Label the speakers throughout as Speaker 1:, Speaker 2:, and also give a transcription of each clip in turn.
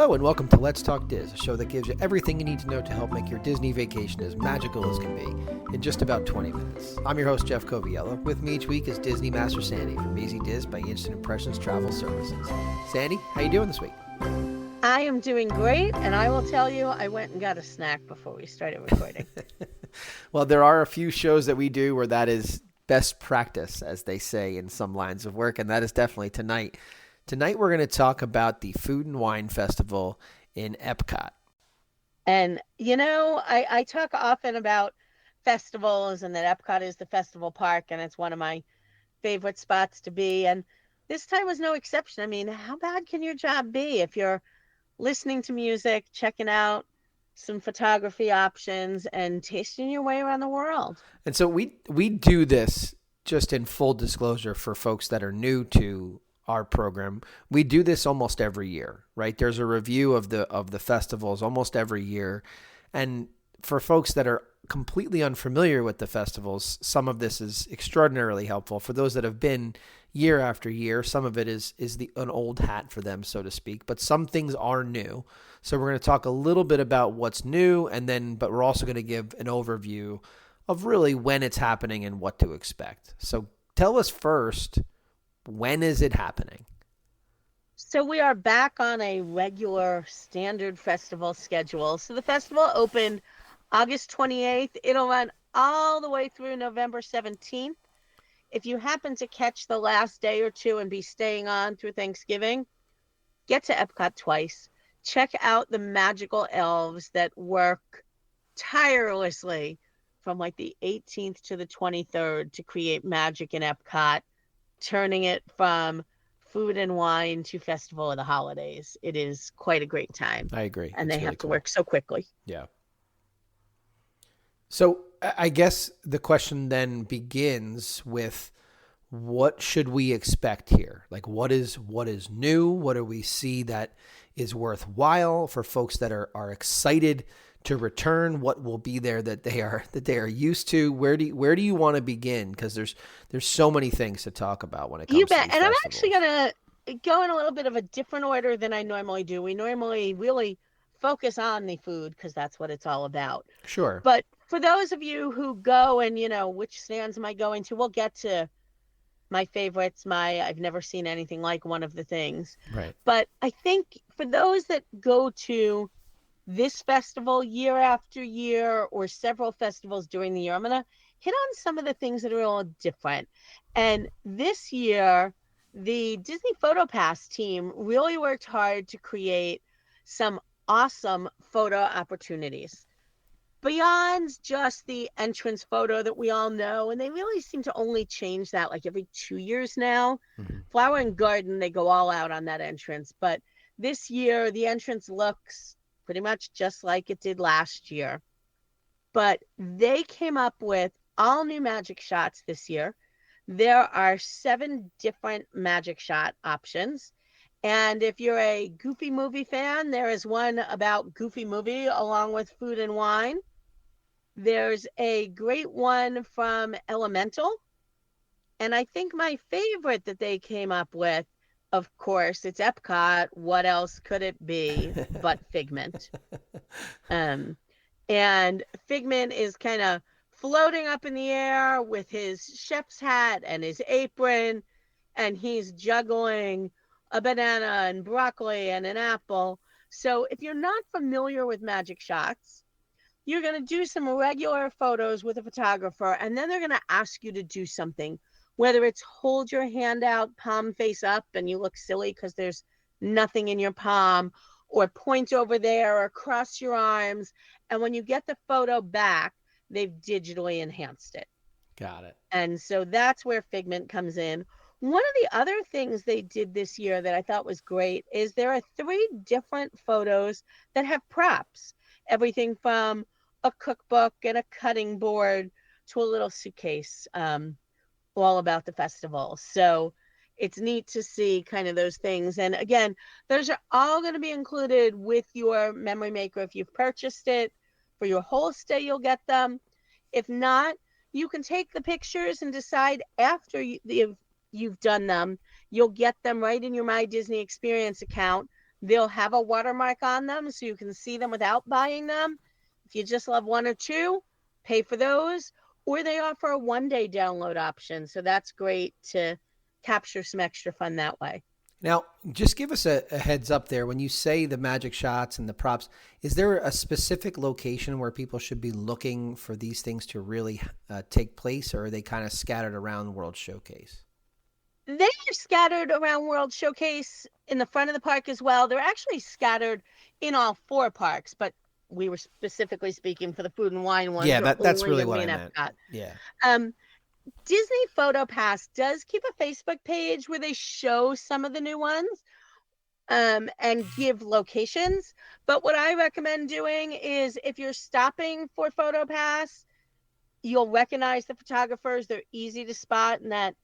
Speaker 1: Hello and welcome to Let's Talk Diz, a show that gives you everything you need to know to help make your Disney vacation as magical as can be in just about 20 minutes. I'm your host, Jeff Coviello. With me each week is Disney Master Sandy from Easy Diz by Instant Impressions Travel Services. Sandy, how you doing this week?
Speaker 2: I am doing great, and I will tell you, I went and got a snack before we started recording.
Speaker 1: Well, there are a few shows that we do where that is best practice, as they say in some lines of work, and that is definitely tonight. Tonight, we're going to talk about the Food and Wine Festival in EPCOT.
Speaker 2: And, you know, I talk often about festivals and that EPCOT is the festival park, and it's one of my favorite spots to be. And this time was no exception. I mean, how bad can your job be if you're listening to music, checking out some photography options, and tasting your way around the world?
Speaker 1: And so we do this just in full disclosure for folks that are new to our program. We do this almost every year, right? There's a review of the festivals almost every year. And for folks that are completely unfamiliar with the festivals, some of this is extraordinarily helpful. For those that have been year after year, some of it is an old hat for them, so to speak, but some things are new. So we're going to talk a little bit about what's new, but we're also going to give an overview of really when it's happening and what to expect. So tell us first, when is it happening?
Speaker 2: So we are back on a regular standard festival schedule. So the festival opened August 28th. It'll run all the way through November 17th. If you happen to catch the last day or two and be staying on through Thanksgiving, get to EPCOT twice. Check out the magical elves that work tirelessly from like the 18th to the 23rd to create magic in EPCOT, turning it from food and wine to festival of the holidays. It is quite a great time.
Speaker 1: I agree.
Speaker 2: And they have to work so quickly.
Speaker 1: Yeah. So I guess the question then begins with, what should we expect here? Like, what is new? What do we see that is worthwhile for folks that are excited to return? What will be there that they are used to? Where do you want to begin? Because there's so many things to talk about when it comes. You bet.
Speaker 2: To and festivals. I'm actually gonna go in a little bit of a different order than I normally do. We normally really focus on the food because that's what it's all about.
Speaker 1: Sure.
Speaker 2: But for those of you who go and, you know, which stands am I going to, we'll get to my favorites, I've never seen anything like one of the things.
Speaker 1: Right.
Speaker 2: But I think for those that go to this festival year after year or several festivals during the year, I'm going to hit on some of the things that are all different. And this year, the Disney PhotoPass team really worked hard to create some awesome photo opportunities beyond just the entrance photo that we all know. And they really seem to only change that like every 2 years now. Mm-hmm. Flower and Garden, they go all out on that entrance. But this year, the entrance looks pretty much just like it did last year. But they came up with all new magic shots this year. There are 7 different magic shot options. And if you're a Goofy movie fan, there is one about Goofy movie along with food and wine. There's a great one from Elemental. And I think my favorite that they came up with, of course, it's EPCOT. What else could it be but Figment? And Figment is kind of floating up in the air with his chef's hat and his apron, and he's juggling a banana and broccoli and an apple. So if you're not familiar with magic shots, you're going to do some regular photos with a photographer, and then they're going to ask you to do something, whether it's hold your hand out, palm face up, and you look silly because there's nothing in your palm, or point over there or cross your arms. And when you get the photo back, they've digitally enhanced it.
Speaker 1: Got it.
Speaker 2: And so that's where Figment comes in. One of the other things they did this year that I thought was great is there are 3 different photos that have props. Everything from a cookbook and a cutting board to a little suitcase, all about the festival. So it's neat to see kind of those things. And again, those are all going to be included with your memory maker. If you've purchased it for your whole stay, you'll get them. If not, you can take the pictures and decide after you've done them, you'll get them right in your My Disney Experience account. They'll have a watermark on them so you can see them without buying them. If you just love one or two, pay for those. Or they offer a 1-day download option. So that's great to capture some extra fun that way.
Speaker 1: Now, just give us a heads up there. When you say the magic shots and the props, is there a specific location where people should be looking for these things to really take place, or are they kind of scattered around World Showcase?
Speaker 2: They are scattered around World Showcase in the front of the park as well. They're actually scattered in all 4 parks, but we were specifically speaking for the food and wine ones.
Speaker 1: Yeah, that's really what I meant.
Speaker 2: Epcot.
Speaker 1: Yeah.
Speaker 2: Disney PhotoPass does keep a Facebook page where they show some of the new ones and give locations. But what I recommend doing is if you're stopping for PhotoPass, you'll recognize the photographers. They're easy to spot in that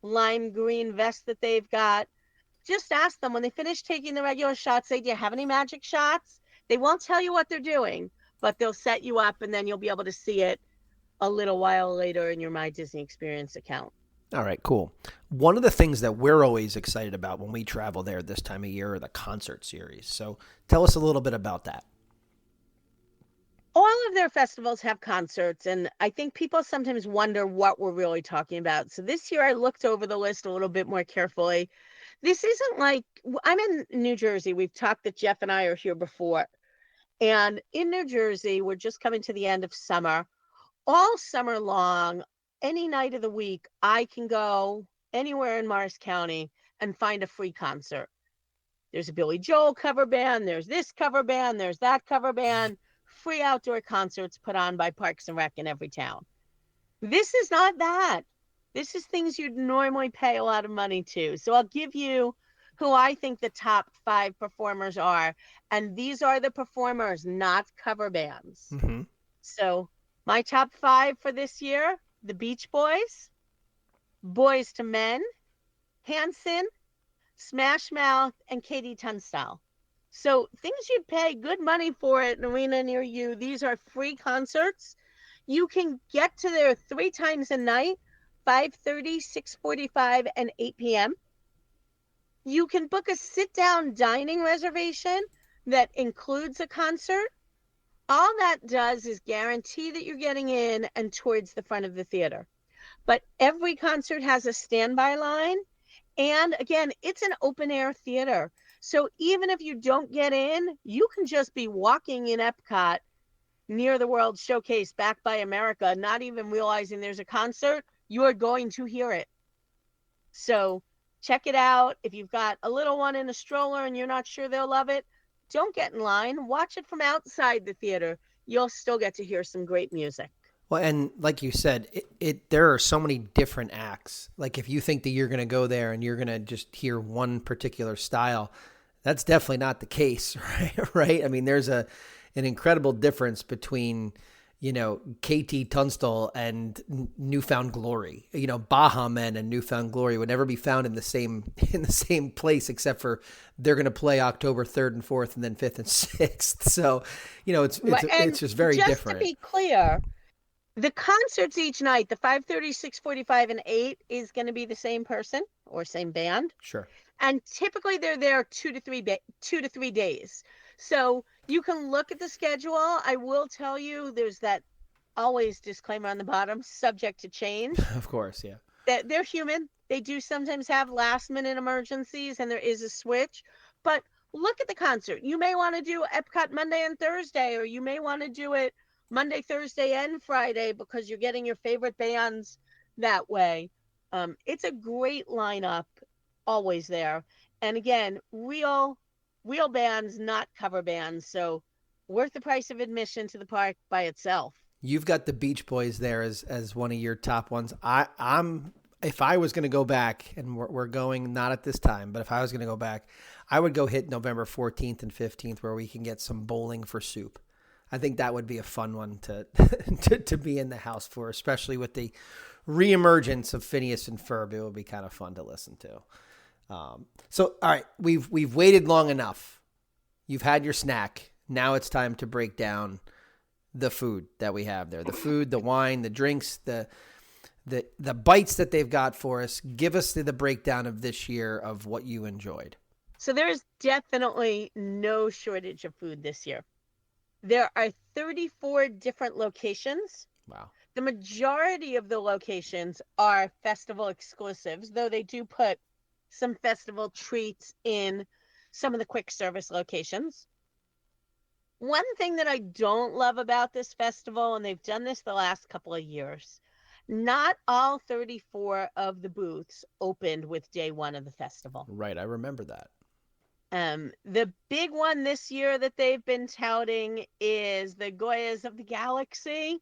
Speaker 2: lime green vest that they've got. Just ask them when they finish taking the regular shots, say, do you have any magic shots? They won't tell you what they're doing, but they'll set you up and then you'll be able to see it a little while later in your My Disney Experience account.
Speaker 1: All right, cool. One of the things that we're always excited about when we travel there this time of year are the concert series. So tell us a little bit about that.
Speaker 2: All of their festivals have concerts, and I think people sometimes wonder what we're really talking about. So this year I looked over the list a little bit more carefully. This isn't like, I'm in New Jersey. We've talked that Jeff and I are here before. And in New Jersey, we're just coming to the end of summer. All summer long, any night of the week, I can go anywhere in Morris County and find a free concert. There's a Billy Joel cover band. There's this cover band. There's that cover band. Free outdoor concerts put on by Parks and Rec in every town. This is not that. This is things you'd normally pay a lot of money to. So I'll give you who I think the top 5 performers are. And these are the performers, not cover bands.
Speaker 1: Mm-hmm.
Speaker 2: So my top 5 for this year, the Beach Boys, Boyz II Men, Hanson, Smash Mouth, and Katie Tunstall. So things you'd pay good money for at an arena near you. These are free concerts. You can get to there 3 times a night, 5:30, 6:45, and 8 p.m. You can book a sit-down dining reservation that includes a concert. All that does is guarantee that you're getting in and towards the front of the theater. But every concert has a standby line. And again, it's an open air theater. So even if you don't get in, you can just be walking in Epcot near the World Showcase back by America, not even realizing there's a concert. You are going to hear it. So check it out. If you've got a little one in a stroller and you're not sure they'll love it, don't get in line. Watch it from outside the theater. You'll still get to hear some great music.
Speaker 1: Well, and like you said, there are so many different acts. Like if you think that you're going to go there and you're going to just hear one particular style, that's definitely not the case, right? I mean, there's an incredible difference between, KT Tunstall and Newfound Glory. Baha Men and Newfound Glory would never be found in the same place, except for they're going to play October 3rd and 4th and then 5th and 6th. So, it's just very different.
Speaker 2: Just to be clear, the concerts each night, the 5:30, 6:45, and 8 is going to be the same person or same band.
Speaker 1: Sure.
Speaker 2: And typically they're there 2 to 3 days. So you can look at the schedule. I will tell you, there's that always disclaimer on the bottom, subject to change.
Speaker 1: Of course, yeah.
Speaker 2: That they're human. They do sometimes have last minute emergencies and there is a switch. But look at the concert. You may want to do Epcot Monday and Thursday, or you may want to do it Monday, Thursday, and Friday because you're getting your favorite bands that way. It's a great lineup, always there. And again, real bands, not cover bands. So worth the price of admission to the park by itself.
Speaker 1: You've got the Beach Boys there as one of your top ones. If I was going to go back, and we're going not at this time, but if I was going to go back, I would go hit November 14th and 15th where we can get some bowling for soup. I think that would be a fun one to to be in the house for, especially with the reemergence of Phineas and Ferb. It would be kind of fun to listen to. So, all right, we've waited long enough. You've had your snack. Now it's time to break down the food that we have there. The food, the wine, the drinks, the bites that they've got for us. Give us the breakdown of this year of what you enjoyed.
Speaker 2: So there's definitely no shortage of food this year. There are 34 different locations.
Speaker 1: Wow.
Speaker 2: The majority of the locations are festival exclusives, though they do put some festival treats in some of the quick service locations. One thing that I don't love about this festival, and they've done this the last couple of years, not all 34 of the booths opened with day one of the festival.
Speaker 1: Right. I remember that.
Speaker 2: The big one this year that they've been touting is the Goyas of the Galaxy,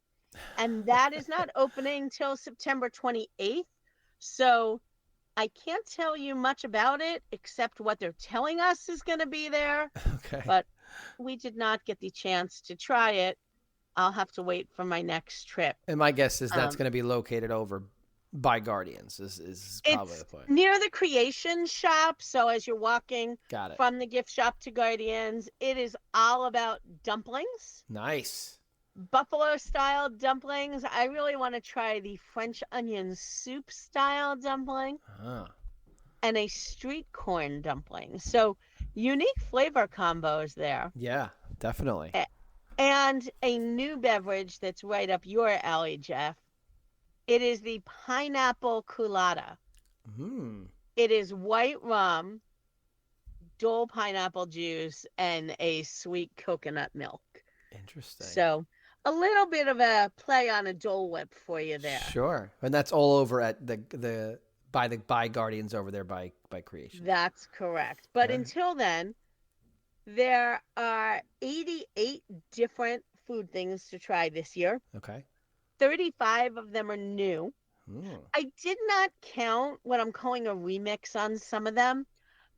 Speaker 2: and that is not opening till September 28th. So I can't tell you much about it except what they're telling us is going to be there.
Speaker 1: Okay.
Speaker 2: But we did not get the chance to try it. I'll have to wait for my next trip.
Speaker 1: And my guess is that's going to be located over by Guardians is probably the point.
Speaker 2: Near the creation shop. So as you're walking
Speaker 1: Got it.
Speaker 2: from the gift shop to Guardians, it is all about dumplings.
Speaker 1: Nice.
Speaker 2: Buffalo style dumplings. I really want to try the French onion soup style dumpling and a street corn dumpling. So unique flavor combos there.
Speaker 1: Yeah, definitely.
Speaker 2: And a new beverage that's right up your alley, Jeff. It is the pineapple colada. It is white rum, Dole pineapple juice, and a sweet coconut milk.
Speaker 1: Interesting.
Speaker 2: So a little bit of a play on a Dole Whip for you there.
Speaker 1: Sure. And that's all over at the by Guardians over there by Creation.
Speaker 2: That's correct. But until then, there are 88 different food things to try this year.
Speaker 1: Okay.
Speaker 2: 35 of them are new. I did not count what I'm calling a remix on some of them.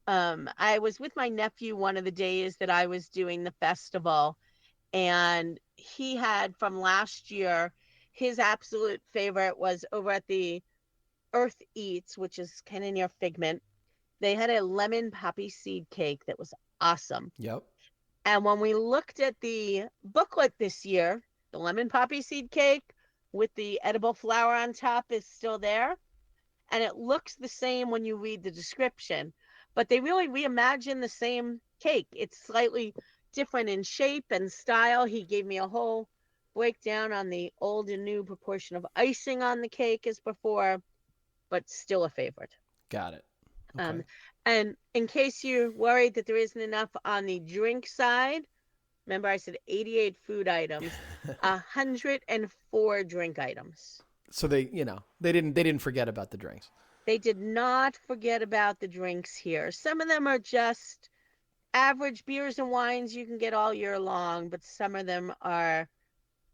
Speaker 2: I was with my nephew one of the days that I was doing the festival, and he had from last year, his absolute favorite was over at the Earth Eats, which is kind of near Figment. They had a lemon poppy seed cake that was awesome.
Speaker 1: Yep.
Speaker 2: And when we looked at the booklet this year, the lemon poppy seed cake with the edible flower on top is still there. And it looks the same when you read the description. But they really reimagined the same cake. It's slightly different in shape and style. He gave me a whole breakdown on the old and new proportion of icing on the cake as before, but still a favorite.
Speaker 1: Got it. Okay.
Speaker 2: And in case you're worried that there isn't enough on the drink side, remember I said 88 food items, 104 drink items.
Speaker 1: So they didn't forget about the drinks.
Speaker 2: They did not forget about the drinks here. Some of them are just average beers and wines you can get all year long, but some of them are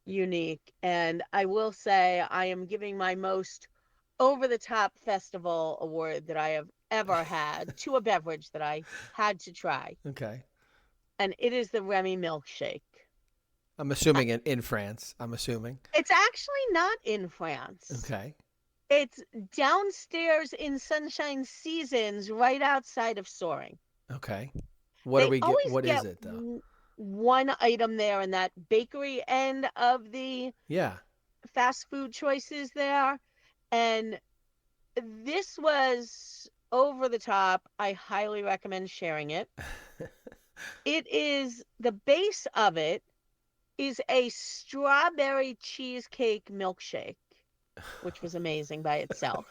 Speaker 2: unique. And I will say I am giving my most over-the-top festival award that I have ever had to a beverage that I had to try.
Speaker 1: Okay.
Speaker 2: And it is the Remy milkshake.
Speaker 1: I'm assuming in France. I'm assuming.
Speaker 2: It's actually not in France.
Speaker 1: Okay.
Speaker 2: It's downstairs in Sunshine Seasons right outside of Soaring.
Speaker 1: Okay. What is it though?
Speaker 2: One item there in that bakery end of the fast food choices there. And this was over the top. I highly recommend sharing it. It is, the base of it is a strawberry cheesecake milkshake, which was amazing by itself.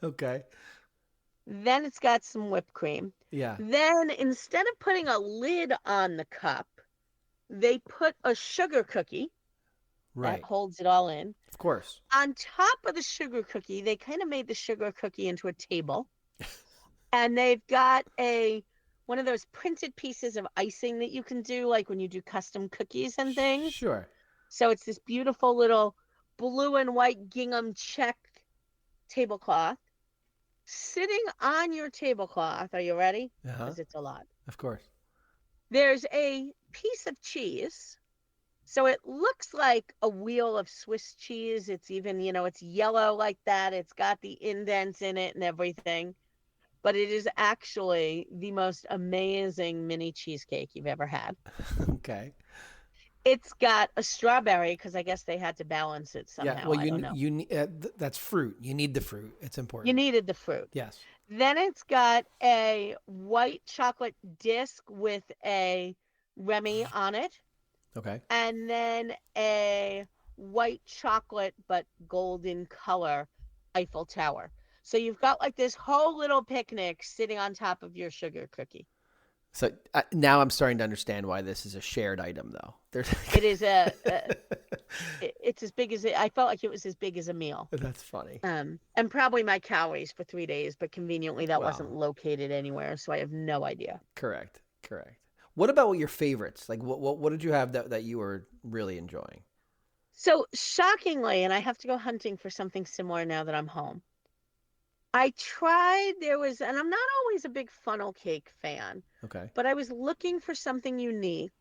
Speaker 1: Okay.
Speaker 2: Then it's got some whipped cream.
Speaker 1: Yeah.
Speaker 2: Then instead of putting a lid on the cup, they put a sugar cookie that holds it all in.
Speaker 1: Of course.
Speaker 2: On top of the sugar cookie, they kind of made the sugar cookie into a table. And they've got one of those printed pieces of icing that you can do, like when you do custom cookies and things.
Speaker 1: Sure.
Speaker 2: So it's this beautiful little blue and white gingham check tablecloth. Sitting on your tablecloth, are you ready? Because it's a lot.
Speaker 1: Of course.
Speaker 2: There's a piece of cheese. So it looks like a wheel of Swiss cheese. It's even, it's yellow like that. It's got the indents in it and everything. But it is actually the most amazing mini cheesecake you've ever had.
Speaker 1: Okay.
Speaker 2: It's got a strawberry because I guess they had to balance it somehow.
Speaker 1: Yeah, well, you need that's fruit. You need the fruit. It's important.
Speaker 2: You needed the fruit.
Speaker 1: Yes.
Speaker 2: Then it's got a white chocolate disc with a Remy on it,
Speaker 1: Okay.
Speaker 2: and then a white chocolate but golden color Eiffel Tower. So you've got like this whole little picnic sitting on top of your sugar cookie.
Speaker 1: So now I'm starting to understand why this is a shared item, though. There's
Speaker 2: It is it's as big as I felt like it was as big as a meal.
Speaker 1: That's funny.
Speaker 2: And probably my calories for 3 days, but conveniently that wasn't
Speaker 1: Well,
Speaker 2: located anywhere, so I have no idea.
Speaker 1: correct, correct. What about your favorites? Like, what did you have that you were really enjoying?
Speaker 2: So shockingly, and I have to go hunting for something similar now that I'm home. I tried, and I'm not always a big funnel cake fan,
Speaker 1: Okay.
Speaker 2: but I was looking for something unique,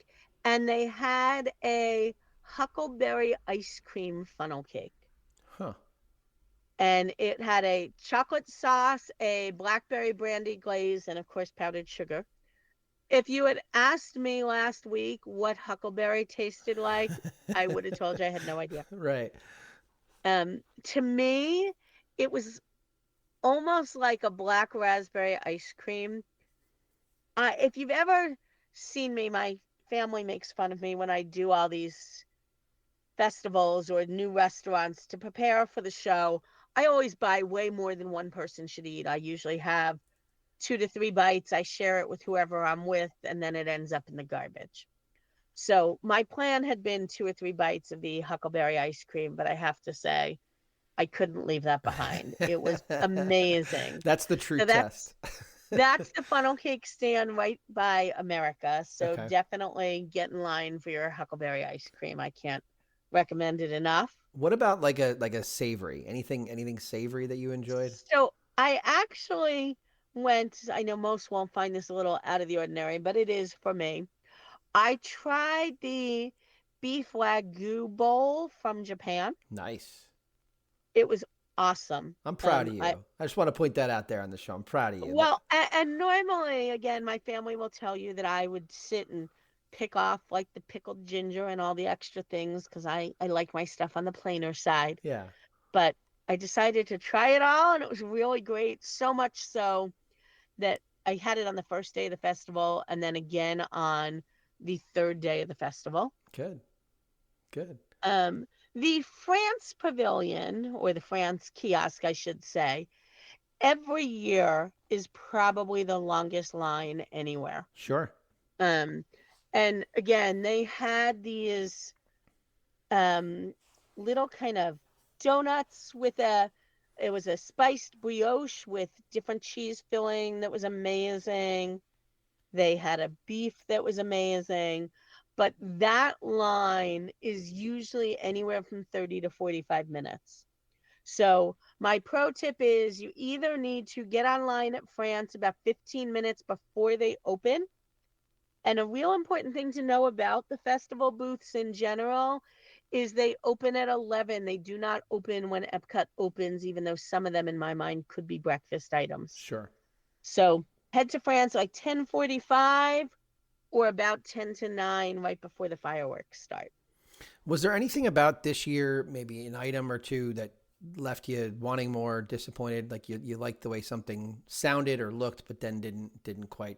Speaker 2: and they had a huckleberry ice cream funnel cake.
Speaker 1: Huh.
Speaker 2: And it had a chocolate sauce, a blackberry brandy glaze, and of course, powdered sugar. If you had asked me last week what huckleberry tasted like, I would have told you I had no idea.
Speaker 1: Right.
Speaker 2: To me, it was almost like a black raspberry ice cream. If you've ever seen me, my family makes fun of me when I do all these festivals or new restaurants to prepare for the show. I always buy way more than one person should eat. I usually have 2 to 3 bites. I share it with whoever I'm with, and then it ends up in the garbage. So my plan had been 2 or 3 bites of the huckleberry ice cream, but I have to say, I couldn't leave that behind. It was amazing.
Speaker 1: That's the true
Speaker 2: So
Speaker 1: test.
Speaker 2: that's the funnel cake stand right by America. So
Speaker 1: Okay.
Speaker 2: definitely get in line for your huckleberry ice cream. I can't recommend it enough.
Speaker 1: What about like a savory? Anything savory that you enjoyed?
Speaker 2: So I actually went, I know most won't find this a little out of the ordinary, but it is for me. I tried the beef wagyu bowl from Japan.
Speaker 1: Nice.
Speaker 2: It was awesome.
Speaker 1: I'm proud of
Speaker 2: I
Speaker 1: you. I just want to point that out there on the show. I'm proud of you.
Speaker 2: Well, and normally, again, my family will tell you that I would sit and pick off like the pickled ginger and all the extra things because I like my stuff on the plainer side.
Speaker 1: Yeah.
Speaker 2: But I decided to try it all, and it was really great. So much so that I had it on the first day of the festival and then again on the third day of the festival.
Speaker 1: Good. Good.
Speaker 2: Um, the France Pavilion, or the France kiosk, I should say, every year is probably the longest line anywhere.
Speaker 1: Sure.
Speaker 2: Um, and again, they had these um, little kind of donuts with it was a spiced brioche with different cheese filling that was amazing. They had a beef that was amazing. But that line is usually anywhere from 30 to 45 minutes. So my pro tip is you either need to get online at France about 15 minutes before they open. And a real important thing to know about the festival booths in general is they open at 11. They do not open when EPCOT opens, even though some of them in my mind could be breakfast items.
Speaker 1: Sure.
Speaker 2: So head to France like 10:45 or about 10 to 9 right before the fireworks start.
Speaker 1: Was there anything about this year, maybe an item or two that left you wanting more, disappointed? Like you liked the way something sounded or looked, but then didn't quite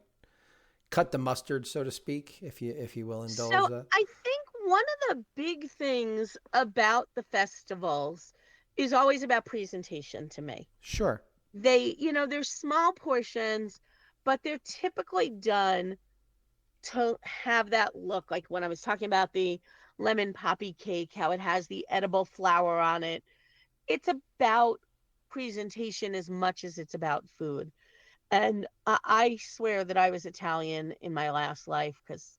Speaker 1: cut the mustard, so to speak, if you will indulge
Speaker 2: So
Speaker 1: that.
Speaker 2: I think one of the big things about the festivals is always about presentation to me.
Speaker 1: Sure.
Speaker 2: They're small portions, but they're typically done to have that look like when I was talking about the lemon poppy cake, how it has the edible flour on it. It's about presentation as much as it's about food. And I swear that I was Italian in my last life because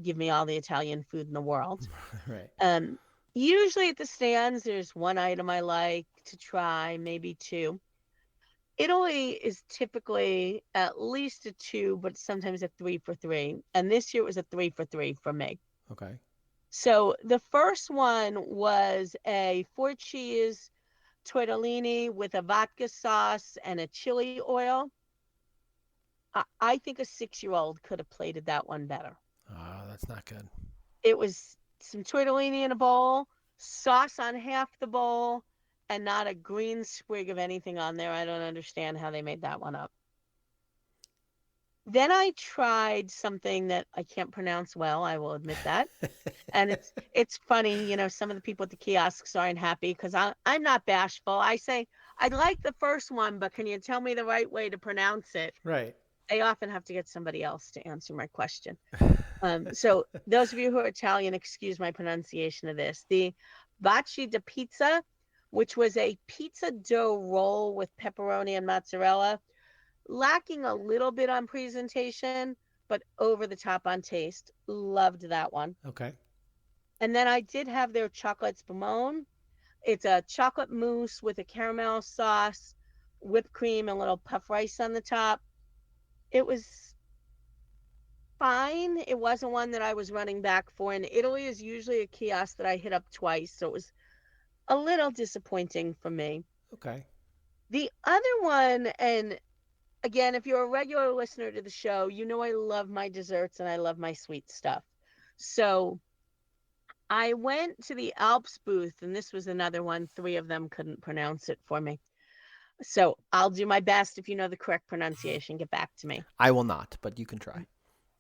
Speaker 2: give me all the Italian food in the world.
Speaker 1: Right.
Speaker 2: Um, Usually at the stands, there's one item I like to try, maybe two. Italy is typically at least a two, but sometimes a 3 for 3. And this year it was a 3 for 3 for me.
Speaker 1: Okay.
Speaker 2: So the first one was a 4 cheese tortellini with a vodka sauce and a chili oil. I think a 6-year-old could have plated that one better.
Speaker 1: Oh, that's not good.
Speaker 2: It was some tortellini in a bowl, sauce on half the bowl, and not a green sprig of anything on there. I don't understand how they made that one up. Then I tried something that I can't pronounce well, I will admit that. And it's funny, you know, some of the people at the kiosks aren't happy because I'm not bashful. I say, I like the first one, but can you tell me the right way to pronounce it?
Speaker 1: Right.
Speaker 2: I often have to get somebody else to answer my question. So those of you who are Italian, excuse my pronunciation of this. The veggie da pizza, which was a pizza dough roll with pepperoni and mozzarella, lacking a little bit on presentation, but over the top on taste. Loved that one.
Speaker 1: Okay.
Speaker 2: And then I did have their chocolate spumone. It's a chocolate mousse with a caramel sauce, whipped cream, and a little puff rice on the top. It was fine. It wasn't one that I was running back for. And Italy is usually a kiosk that I hit up twice, so it was a little disappointing for me.
Speaker 1: Okay.
Speaker 2: The other one, and again, if you're a regular listener to the show, you know I love my desserts and I love my sweet stuff. So I went to the Alps booth, and this was another one. 3 of them couldn't pronounce it for me. So I'll do my best. If you know the correct pronunciation, get back to me.
Speaker 1: I will not, but you can try.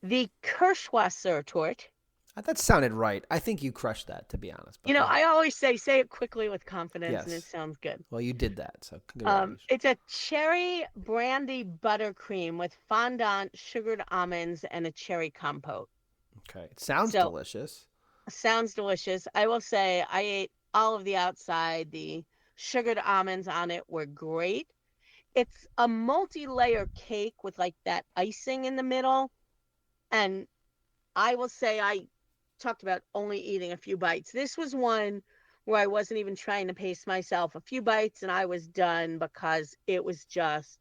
Speaker 2: The Kirschwasser torte.
Speaker 1: That sounded right. I think you crushed that, to be honest.
Speaker 2: You know, I always say it quickly with confidence,
Speaker 1: Yes.
Speaker 2: and it sounds good.
Speaker 1: Well, you did that, so congratulations.
Speaker 2: It's a cherry brandy buttercream with fondant, sugared almonds, and a cherry compote.
Speaker 1: Okay. It sounds delicious.
Speaker 2: Sounds delicious. I will say I ate all of the outside. The sugared almonds on it were great. It's a multi-layer cake with like that icing in the middle. And I will say I talked about only eating a few bites. This was one where I wasn't even trying to pace myself. A few bites and I was done because it was just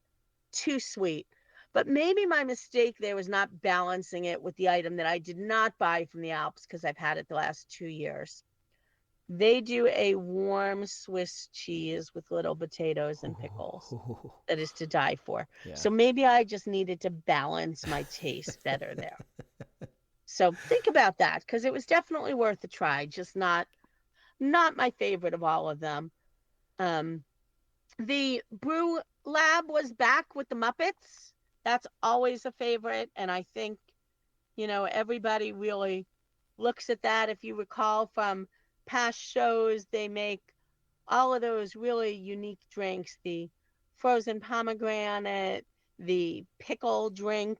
Speaker 2: too sweet. But maybe my mistake there was not balancing it with the item that I did not buy from the Alps because I've had it the last 2 years. They do a warm Swiss cheese with little potatoes and pickles that is to die for. Yeah. So maybe I just needed to balance my taste better there. So think about that, because it was definitely worth a try, just not my favorite of all of them. The Brew Lab was back with the Muppets. That's always a favorite, and I think, you know, everybody really looks at that. If you recall from past shows, they make all of those really unique drinks, the frozen pomegranate, the pickle drink,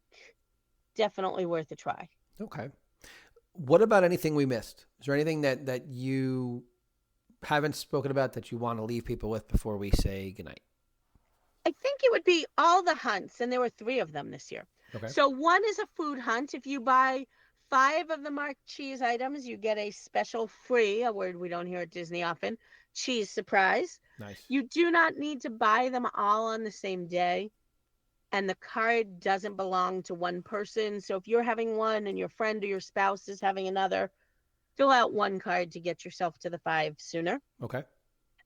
Speaker 2: definitely worth a try.
Speaker 1: Okay. What about anything we missed? Is there anything that you haven't spoken about that you want to leave people with before we say goodnight?
Speaker 2: I think it would be all the hunts, and there were 3 of them this year. Okay. So one is a food hunt. If you buy 5 of the marked cheese items, you get a special free, a word we don't hear at Disney often, cheese surprise.
Speaker 1: Nice.
Speaker 2: You do not need to buy them all on the same day, and the card doesn't belong to one person. So if you're having one and your friend or your spouse is having another, fill out one card to get yourself to the 5 sooner.
Speaker 1: Okay.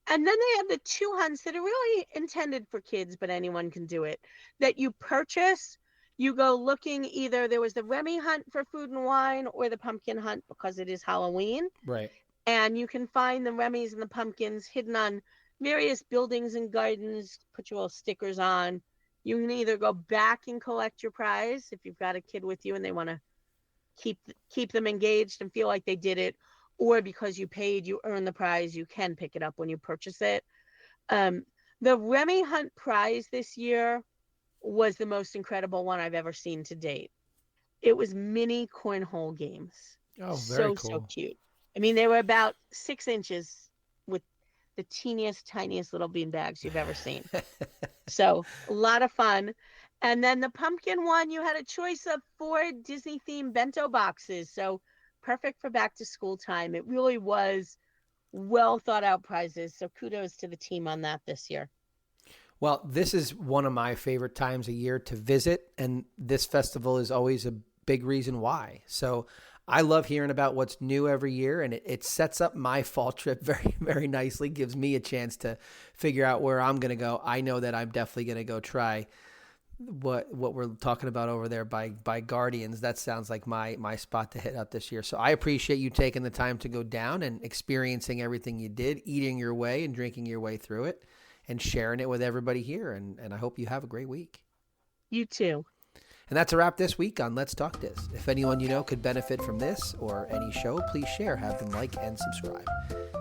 Speaker 2: And then they have the 2 hunts that are really intended for kids, but anyone can do it, that you purchase. You go looking, either there was the Remy hunt for food and wine or the pumpkin hunt because it is Halloween.
Speaker 1: Right.
Speaker 2: And you can find the Remys and the pumpkins hidden on various buildings and gardens, put your little stickers on. You can either go back and collect your prize if you've got a kid with you and they want to keep them engaged and feel like they did it, or because you paid, you earn the prize, you can pick it up when you purchase it. The Remy Hunt prize this year was the most incredible one I've ever seen to date. It was mini cornhole games.
Speaker 1: Oh, very cool.
Speaker 2: So cute. I mean, they were about 6 inches with the teeniest, tiniest little bean bags you've ever seen. So a lot of fun. And then the pumpkin one, you had a choice of 4 Disney-themed bento boxes. So perfect for back to school time. It really was well thought out prizes. So kudos to the team on that this year.
Speaker 1: Well, this is one of my favorite times a year to visit, and this festival is always a big reason why. So I love hearing about what's new every year, and it sets up my fall trip very, very nicely, gives me a chance to figure out where I'm going to go. I know that I'm definitely going to go try what we're talking about over there by Guardians, that sounds like my spot to hit up this year. So I appreciate you taking the time to go down and experiencing everything you did, eating your way and drinking your way through it, and sharing it with everybody here. And I hope you have a great week.
Speaker 2: You too.
Speaker 1: And that's a wrap this week on Let's Talk Dis. If anyone you know could benefit from this or any show, please share, have them like, and subscribe.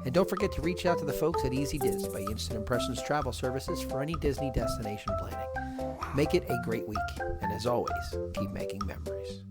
Speaker 1: And don't forget to reach out to the folks at Easy Diz by Instant Impressions Travel Services for any Disney destination planning. Make it a great week, and as always, keep making memories.